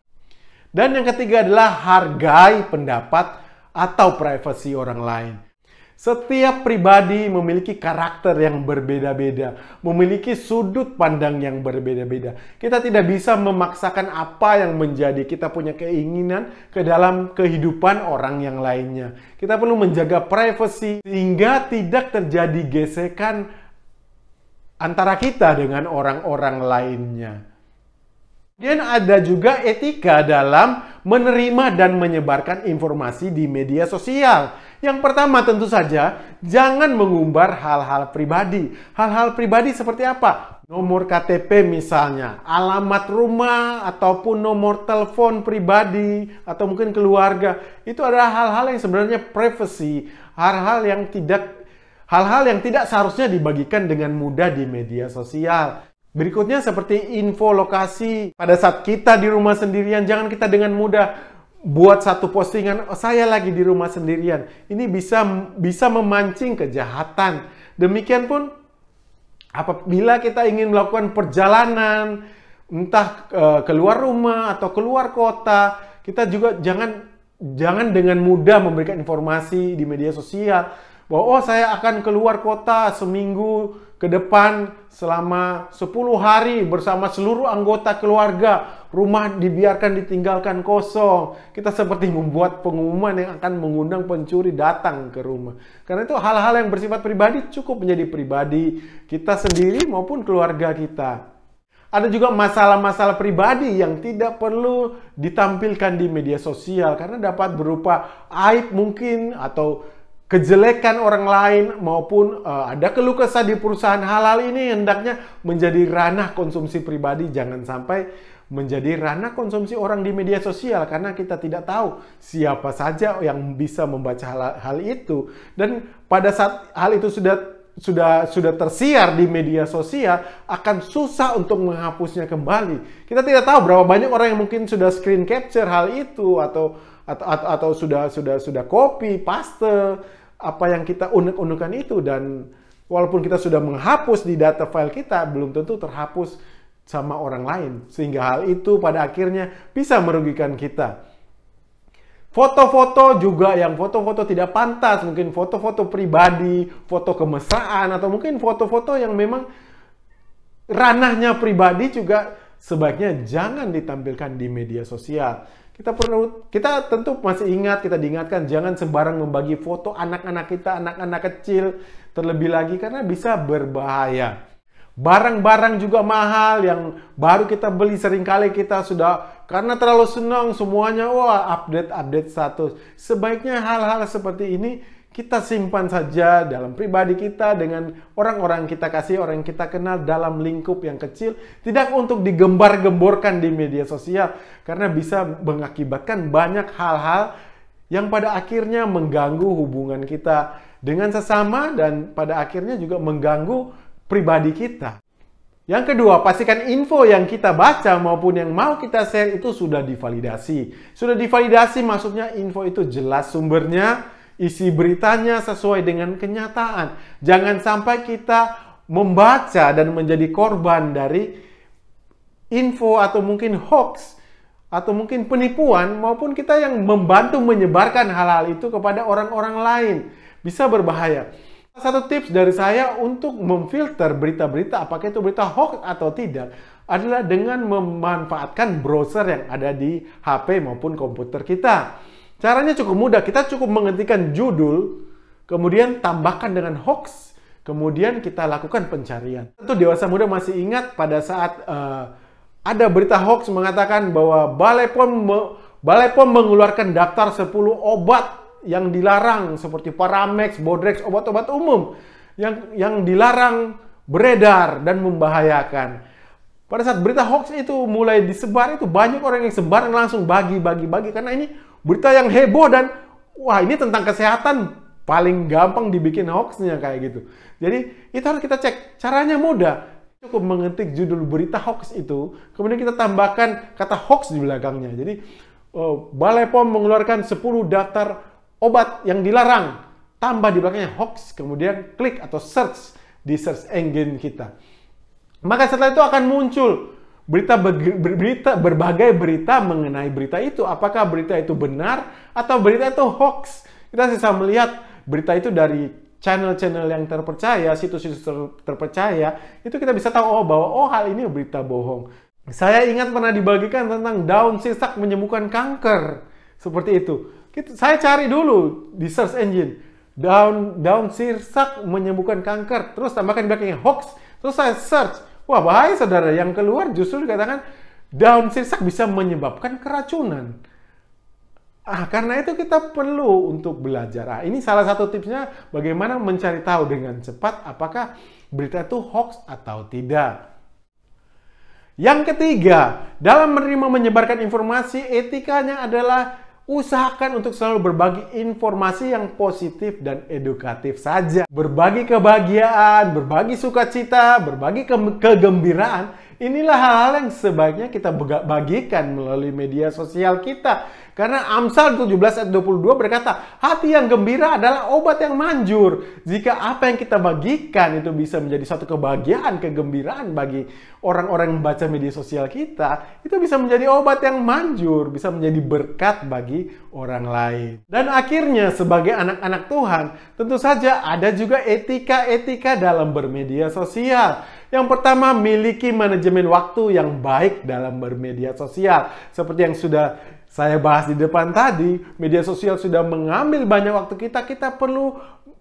Dan yang ketiga adalah hargai pendapat atau privasi orang lain. Setiap pribadi memiliki karakter yang berbeda-beda, memiliki sudut pandang yang berbeda-beda. Kita tidak bisa memaksakan apa yang menjadi kita punya keinginan ke dalam kehidupan orang yang lainnya. Kita perlu menjaga privasi sehingga tidak terjadi gesekan antara kita dengan orang-orang lainnya. Dan ada juga etika dalam menerima dan menyebarkan informasi di media sosial. Yang pertama tentu saja, jangan mengumbar hal-hal pribadi. Hal-hal pribadi seperti apa? Nomor KTP misalnya, alamat rumah, ataupun nomor telepon pribadi, atau mungkin keluarga. Itu adalah hal-hal yang sebenarnya privacy, hal-hal yang tidak seharusnya dibagikan dengan mudah di media sosial. Berikutnya seperti info lokasi. Pada saat kita di rumah sendirian, jangan kita dengan mudah buat satu postingan, saya lagi di rumah sendirian. Ini bisa memancing kejahatan. Demikian pun apabila kita ingin melakukan perjalanan, entah keluar rumah atau keluar kota, kita juga jangan dengan mudah memberikan informasi di media sosial bahwa saya akan keluar kota seminggu ke depan selama 10 hari bersama seluruh anggota keluarga. rumah dibiarkan ditinggalkan kosong. Kita seperti membuat pengumuman yang akan mengundang pencuri datang ke rumah. Karena itu hal-hal yang bersifat pribadi cukup menjadi pribadi kita sendiri maupun keluarga kita. Ada juga masalah-masalah pribadi yang tidak perlu ditampilkan di media sosial karena dapat berupa aib mungkin atau kejelekan orang lain maupun ada keluh kesah di perusahaan. Hal-hal ini hendaknya menjadi ranah konsumsi pribadi, jangan sampai menjadi ranah konsumsi orang di media sosial karena kita tidak tahu siapa saja yang bisa membaca hal itu. Dan pada saat hal itu sudah tersiar di media sosial, akan susah untuk menghapusnya kembali. Kita tidak tahu berapa banyak orang yang mungkin sudah screen capture hal itu atau sudah copy paste apa yang kita unek-unekan itu, dan walaupun kita sudah menghapus di data file kita, belum tentu terhapus sama orang lain, sehingga hal itu pada akhirnya bisa merugikan kita. Foto-foto juga yang foto-foto tidak pantas, mungkin foto-foto pribadi, foto kemesraan, atau mungkin foto-foto yang memang ranahnya pribadi juga sebaiknya jangan ditampilkan di media sosial. Kita tentu masih ingat, kita diingatkan jangan sembarang membagi foto anak-anak kita, anak-anak kecil terlebih lagi karena bisa berbahaya. Barang-barang juga mahal yang baru kita beli, seringkali kita sudah karena terlalu senang semuanya update status. Sebaiknya hal-hal seperti ini kita simpan saja dalam pribadi kita dengan orang-orang kita kasih, orang yang kita kenal dalam lingkup yang kecil. Tidak untuk digembar-gemborkan di media sosial. Karena bisa mengakibatkan banyak hal-hal yang pada akhirnya mengganggu hubungan kita dengan sesama dan pada akhirnya juga mengganggu pribadi kita. Yang kedua, pastikan info yang kita baca maupun yang mau kita share itu sudah divalidasi. Sudah divalidasi maksudnya info itu jelas sumbernya, isi beritanya sesuai dengan kenyataan. Jangan sampai kita membaca dan menjadi korban dari info atau mungkin hoax atau mungkin penipuan, maupun kita yang membantu menyebarkan hal-hal itu kepada orang-orang lain. Bisa berbahaya. Satu tips dari saya untuk memfilter berita-berita, apakah itu berita hoax atau tidak, adalah dengan memanfaatkan browser yang ada di HP maupun komputer kita. Caranya cukup mudah, kita cukup mengetikkan judul, kemudian tambahkan dengan hoax, kemudian kita lakukan pencarian. Tentu dewasa muda masih ingat pada saat ada berita hoax mengatakan bahwa Balai POM mengeluarkan daftar 10 obat yang dilarang seperti Paramex, Bodrex, obat-obat umum yang dilarang beredar dan membahayakan. Pada saat berita hoax itu mulai disebar, itu banyak orang yang sebar langsung bagi karena ini berita yang heboh dan wah ini tentang kesehatan, paling gampang dibikin hoaxnya kayak gitu. Jadi itu harus kita cek. Caranya mudah. Cukup mengetik judul berita hoax itu, kemudian kita tambahkan kata hoax di belakangnya. Jadi Balai POM mengeluarkan 10 daftar obat yang dilarang, tambah di belakangnya hoax, kemudian klik atau search di search engine kita. Maka setelah itu akan muncul berbagai berita mengenai berita itu. Apakah berita itu benar atau berita itu hoax? Kita bisa melihat berita itu dari channel-channel yang terpercaya, situs-situs terpercaya. Itu kita bisa tahu bahwa hal ini berita bohong. Saya ingat pernah dibagikan tentang daun sirsak menyembuhkan kanker. Seperti itu. Saya cari dulu di search engine. Daun sirsak menyembuhkan kanker. Terus tambahkan di belakangnya hoax. Terus saya search. Wah bahaya saudara. Yang keluar justru dikatakan daun sirsak bisa menyebabkan keracunan. Karena itu kita perlu untuk belajar. Ini salah satu tipsnya bagaimana mencari tahu dengan cepat apakah berita itu hoax atau tidak. Yang ketiga, dalam menerima menyebarkan informasi, etikanya adalah usahakan untuk selalu berbagi informasi yang positif dan edukatif saja. Berbagi kebahagiaan, berbagi sukacita, berbagi kegembiraan, inilah hal-hal yang sebaiknya kita bagikan melalui media sosial kita. Karena Amsal 17 ayat 22 berkata, hati yang gembira adalah obat yang manjur. Jika apa yang kita bagikan itu bisa menjadi suatu kebahagiaan, kegembiraan bagi orang-orang yang membaca media sosial kita, itu bisa menjadi obat yang manjur, bisa menjadi berkat bagi orang lain. Dan akhirnya sebagai anak-anak Tuhan, tentu saja ada juga etika-etika dalam bermedia sosial. Yang pertama, miliki manajemen waktu yang baik dalam bermedia sosial. Seperti yang sudah saya bahas di depan tadi, media sosial sudah mengambil banyak waktu kita, kita perlu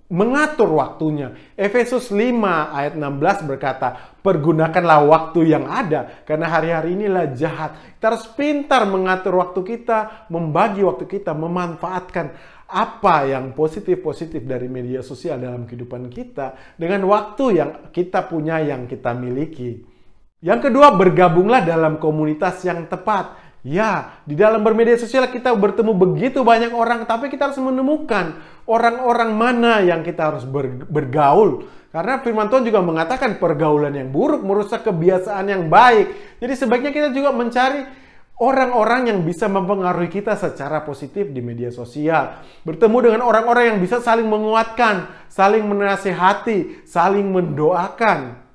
mengatur waktunya. Efesus 5 ayat 16 berkata, pergunakanlah waktu yang ada, karena hari-hari inilah jahat. Kita harus pintar mengatur waktu kita, membagi waktu kita, memanfaatkan apa yang positif-positif dari media sosial dalam kehidupan kita dengan waktu yang kita punya, yang kita miliki. Yang kedua, bergabunglah dalam komunitas yang tepat. Ya, di dalam bermedia sosial kita bertemu begitu banyak orang, tapi kita harus menemukan orang-orang mana yang kita harus bergaul. Karena firman Tuhan juga mengatakan pergaulan yang buruk merusak kebiasaan yang baik. Jadi sebaiknya kita juga mencari orang-orang yang bisa mempengaruhi kita secara positif di media sosial. Bertemu dengan orang-orang yang bisa saling menguatkan, saling menasihati, saling mendoakan.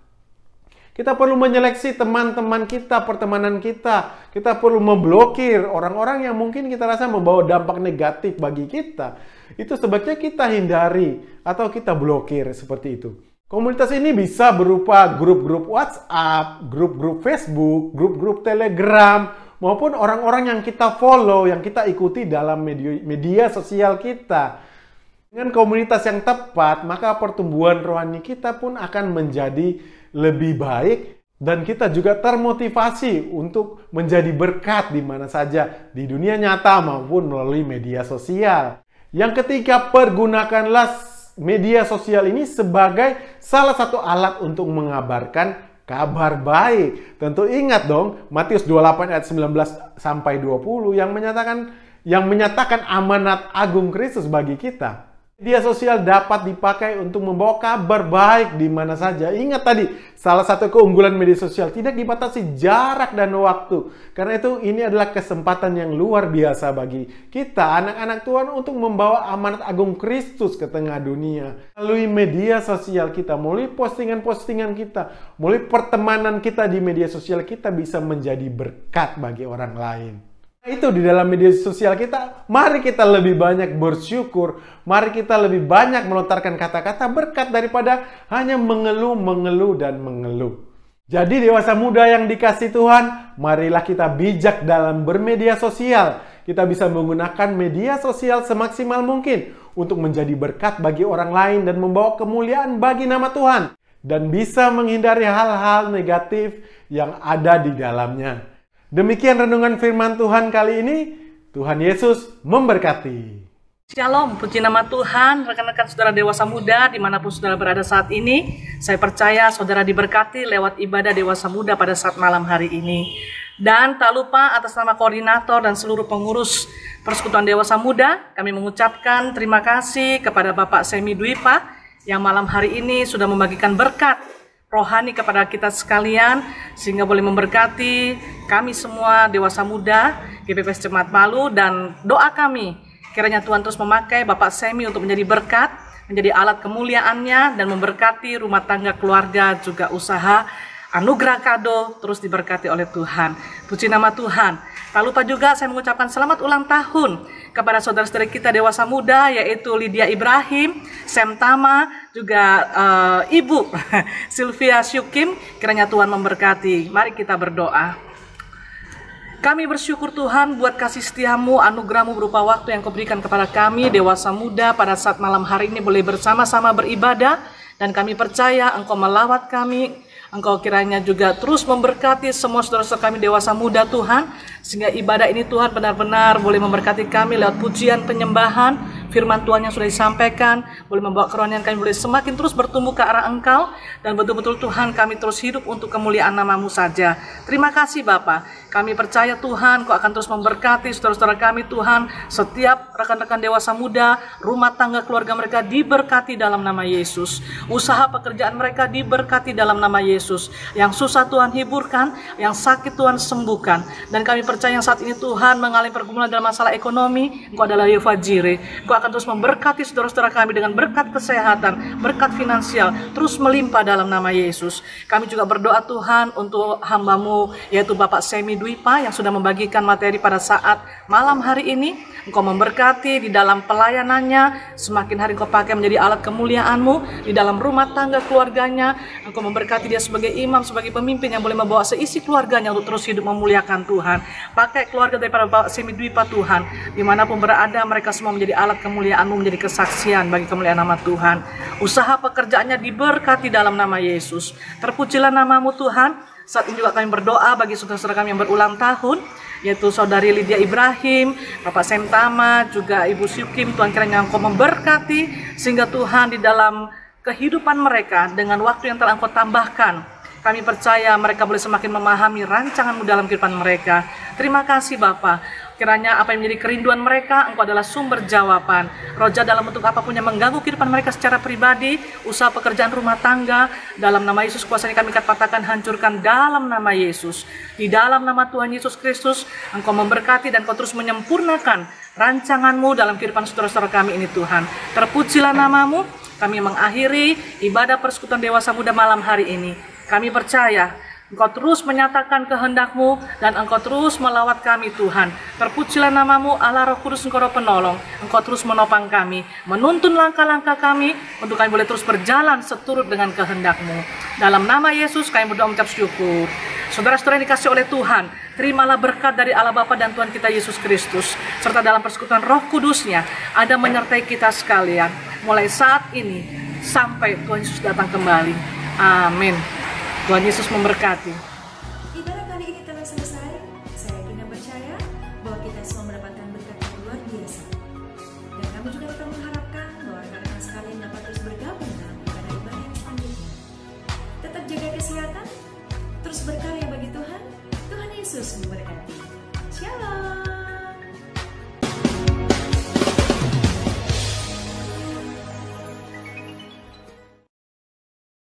Kita perlu menyeleksi teman-teman kita, pertemanan kita. Kita perlu memblokir orang-orang yang mungkin kita rasa membawa dampak negatif bagi kita. Itu sebaiknya kita hindari atau kita blokir seperti itu. Komunitas ini bisa berupa grup-grup WhatsApp, grup-grup Facebook, grup-grup Telegram, maupun orang-orang yang kita follow, yang kita ikuti dalam media sosial kita. Dengan komunitas yang tepat, maka pertumbuhan rohani kita pun akan menjadi lebih baik, dan kita juga termotivasi untuk menjadi berkat di mana saja, di dunia nyata maupun melalui media sosial. Yang ketiga, pergunakanlah media sosial ini sebagai salah satu alat untuk mengabarkan kabar baik. Tentu ingat dong Matius 28 ayat 19 sampai 20 yang menyatakan amanat agung Kristus bagi kita. Media sosial dapat dipakai untuk membawa kabar baik di mana saja. Ingat tadi, salah satu keunggulan media sosial tidak dibatasi jarak dan waktu. Karena itu ini adalah kesempatan yang luar biasa bagi kita, anak-anak Tuhan, untuk membawa amanat agung Kristus ke tengah dunia. Melalui media sosial kita, melalui postingan-postingan kita, melalui pertemanan kita di media sosial, kita bisa menjadi berkat bagi orang lain. Itu di dalam media sosial kita, mari kita lebih banyak bersyukur, mari kita lebih banyak melontarkan kata-kata berkat daripada hanya mengeluh, dan mengeluh. Jadi dewasa muda yang dikasihi Tuhan, marilah kita bijak dalam bermedia sosial. Kita bisa menggunakan media sosial semaksimal mungkin untuk menjadi berkat bagi orang lain dan membawa kemuliaan bagi nama Tuhan. Dan bisa menghindari hal-hal negatif yang ada di dalamnya. Demikian renungan firman Tuhan kali ini. Tuhan Yesus memberkati. Shalom, puji nama Tuhan, rekan-rekan saudara dewasa muda dimanapun saudara berada saat ini. Saya percaya saudara diberkati lewat ibadah dewasa muda pada saat malam hari ini. Dan tak lupa atas nama koordinator dan seluruh pengurus Persekutuan Dewasa Muda, kami mengucapkan terima kasih kepada Bapak Semi Dwipa yang malam hari ini sudah membagikan berkat rohani kepada kita sekalian, sehingga boleh memberkati kami semua dewasa muda GPPS Jemaat Palu. Dan doa kami, kiranya Tuhan terus memakai Bapak Semi untuk menjadi berkat, menjadi alat kemuliaannya, dan memberkati rumah tangga, keluarga, juga usaha. Anugerah kado terus diberkati oleh Tuhan. Puji nama Tuhan. Tak lupa juga saya mengucapkan selamat ulang tahun kepada saudara-saudari kita dewasa muda, yaitu Lydia Ibrahim, Sam Tama, juga Ibu Sylvia Syukim. Kiranya Tuhan memberkati. Mari kita berdoa. Kami bersyukur Tuhan buat kasih setiamu, anugerahmu berupa waktu yang Kau berikan kepada kami dewasa muda pada saat malam hari ini boleh bersama-sama beribadah. Dan kami percaya Engkau melawat kami, Engkau kiranya juga terus memberkati semua saudara-saudara kami dewasa muda Tuhan, sehingga ibadah ini Tuhan benar-benar boleh memberkati kami lewat pujian penyembahan, firman Tuhan yang sudah disampaikan, boleh membawa kerohanian kami boleh semakin terus bertumbuh ke arah Engkau, dan betul-betul Tuhan kami terus hidup untuk kemuliaan nama-Mu saja. Terima kasih Bapa. Kami percaya Tuhan Kau akan terus memberkati saudara-saudara kami Tuhan, setiap rekan-rekan dewasa muda, rumah tangga keluarga mereka diberkati dalam nama Yesus. Usaha pekerjaan mereka diberkati dalam nama Yesus. Yang susah Tuhan hiburkan, yang sakit Tuhan sembuhkan. Dan kami percaya yang saat ini Tuhan mengalami pergumulan dalam masalah ekonomi, Engkau adalah Yehova Jireh. Engkau akan terus memberkati saudara-saudara kami dengan berkat kesehatan, berkat finansial, terus melimpah dalam nama Yesus. Kami juga berdoa Tuhan untuk hamba-Mu, yaitu Bapak Semi Dwipa yang sudah membagikan materi pada saat malam hari ini. Engkau memberkati di dalam pelayanannya, semakin hari Engkau pakai menjadi alat kemuliaan-Mu di dalam rumah tangga keluarganya. Engkau memberkati dia sebagai imam, sebagai pemimpin yang boleh membawa seisi keluarganya untuk terus hidup memuliakan Tuhan. Pakai keluarga daripada Bapak Simi Dwipa Tuhan, dimanapun berada mereka semua menjadi alat kemuliaan-Mu, menjadi kesaksian bagi kemuliaan nama Tuhan. Usaha pekerjaannya diberkati dalam nama Yesus. Terpujilah nama-Mu Tuhan. Saat ini juga kami berdoa bagi saudara-saudara kami yang berulang tahun, yaitu Saudari Lydia Ibrahim, Bapak Sem Tama, juga Ibu Syukim. Tuhan kiranya Engkau memberkati, sehingga Tuhan di dalam kehidupan mereka dengan waktu yang telah Engkau tambahkan, kami percaya mereka boleh semakin memahami rancangan-Mu dalam kehidupan mereka. Terima kasih Bapa. Kiranya apa yang menjadi kerinduan mereka, Engkau adalah sumber jawaban. Roja dalam bentuk apapun yang mengganggu kehidupan mereka secara pribadi, usaha pekerjaan rumah tangga, dalam nama Yesus kuasanya kami katakan hancurkan dalam nama Yesus. Di dalam nama Tuhan Yesus Kristus, Engkau memberkati dan Engkau terus menyempurnakan rancangan-Mu dalam kehidupan saudara-saudara kami ini Tuhan. Terpujilah nama-Mu. Kami mengakhiri ibadah persekutuan dewasa muda malam hari ini. Kami percaya Engkau terus menyatakan kehendak-Mu dan Engkau terus melawat kami Tuhan. Terpujilah nama-Mu Allah Roh Kudus, Engkau Roh Penolong. Engkau terus menopang kami, menuntun langkah-langkah kami untuk kami boleh terus berjalan seturut dengan kehendak-Mu. Dalam nama Yesus kami berdoa mengucap syukur. Saudara-saudara yang dikasih oleh Tuhan, terimalah berkat dari Allah Bapa dan Tuhan kita Yesus Kristus, serta dalam persekutuan Roh Kudus-Nya ada menyertai kita sekalian mulai saat ini sampai Tuhan Yesus datang kembali. Amin. Tuhan Yesus memberkati. Ibadah kali ini telah selesai. Saya yakin dan percaya bahwa kita semua mendapatkan berkat yang luar biasa. Dan kami juga tetap mengharapkan bahwa rekan-rekan sekalian dapat terus bergabung dalam ibadah-ibadah yang selanjutnya. Tetap jaga kesehatan, terus berkarya bagi Tuhan. Tuhan Yesus memberkati. Shalom.